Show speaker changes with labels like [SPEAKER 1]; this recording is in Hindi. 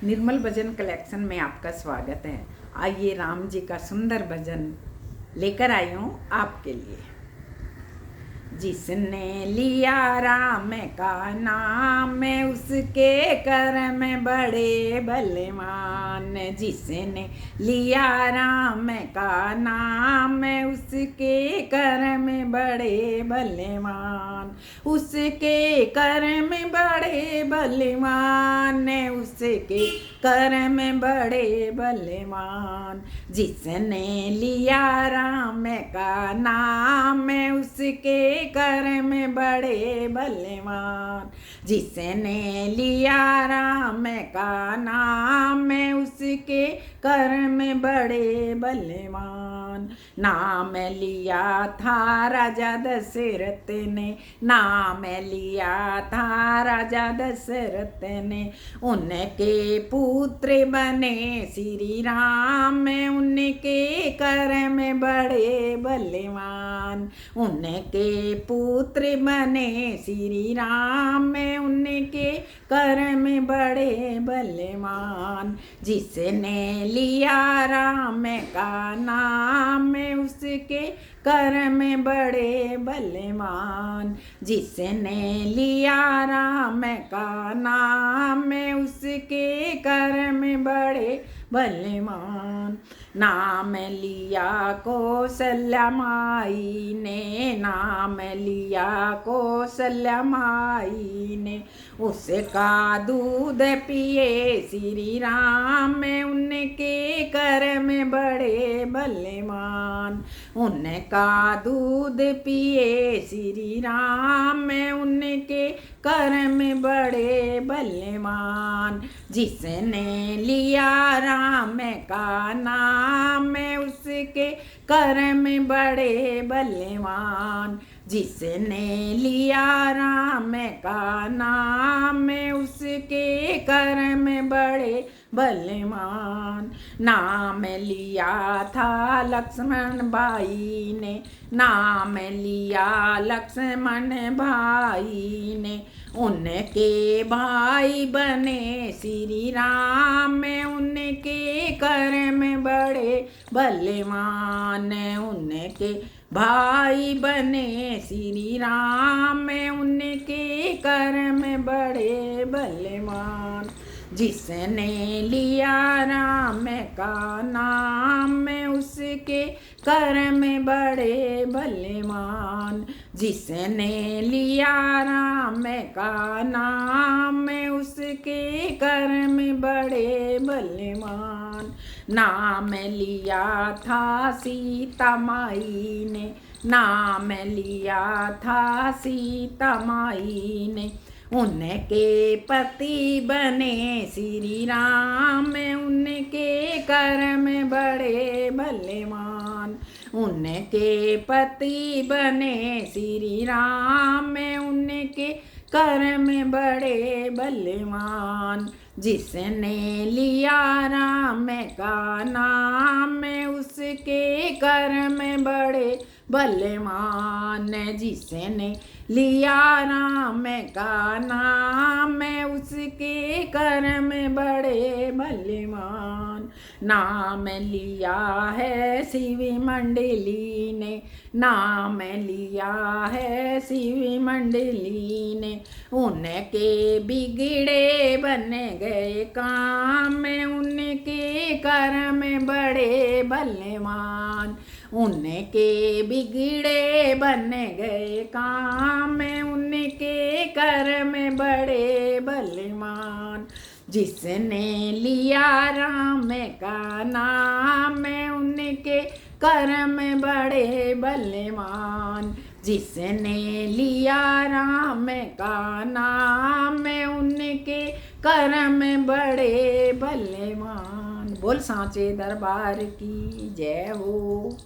[SPEAKER 1] निर्मल भजन कलेक्शन में आपका स्वागत है। आइए राम जी का सुंदर भजन लेकर आई हूँ आपके लिए। जिसने लिया राम का नाम उसके कर्म बड़े बलवान। जिसने लिया राम का नाम उसके कर्म बड़े बलवान। उसके कर्म बड़े बलवान। उसके कर्म बड़े बलवान। जिसने लिया राम का नाम उसके कर्म बड़े बलवान। जिसने लिया राम का नाम उसके कर्म बड़े बलवान। नाम लिया था राजा दशरथ ने, नाम लिया था राजा दशरथ ने। उनके पुत्र बने श्री राम, उनके कर्म बड़े बलवान। उनके पुत्र बने श्री राम, उनके कर्म बड़े बलवान। जिसने लिया राम का नाम उसके कर्म बड़े बलवान। जिसने लिया राम का नाम उसके कर्म बड़े बलवान। नाम लिया कौशल्या माई ने, नाम लिया कौशल्या माई ने। उसका दूध पिए श्री राम, उनके कर्म बड़े बलवान। उनका दूध पिए श्री राम, उनके कर्म बड़े बलवान। जिसने लिया राम का नाम उसके कर्म बड़े बलवान। जिसने लिया राम का नाम उसके कर्म बड़े बलवान। नाम लिया था लक्ष्मण भाई ने, नाम लिया लक्ष्मण भाई ने। उनके भाई बने श्री राम, उनके कर्म बड़े बलवान। उनके भाई बने श्री राम, उनके कर्म बड़े बलवान। जिसने लिया राम का नाम उसके कर्म बड़े बलवान। जिसने लिया राम का नाम उसके कर्म बड़े बलवान। नाम लिया था सीता माई ने, नाम लिया था सीता माई ने। उनके पति बने श्री राम, उनके कर्म बड़े बलवान। उनके पति बने श्री राम, उनके कर्म बड़े बलवान। जिसने लिया राम का नाम उसके कर्म बड़े बलवान। जिसने लिया राम का नाम उसके कर्म बड़े बलवान। नाम लिया है शिव मंडली ने, नाम लिया है शिव मंडली ने। उनके बिगड़े बन गए काम, उनके कर्म बड़े बलवान। उनके बिगड़े बन गए काम, उनके कर्म बड़े बलवान। जिसने लिया राम का नाम उनके कर्म बड़े बलवान। जिसने लिया राम का नाम उनके कर्म बड़े बलवान। बोल सांचे दरबार की जय हो।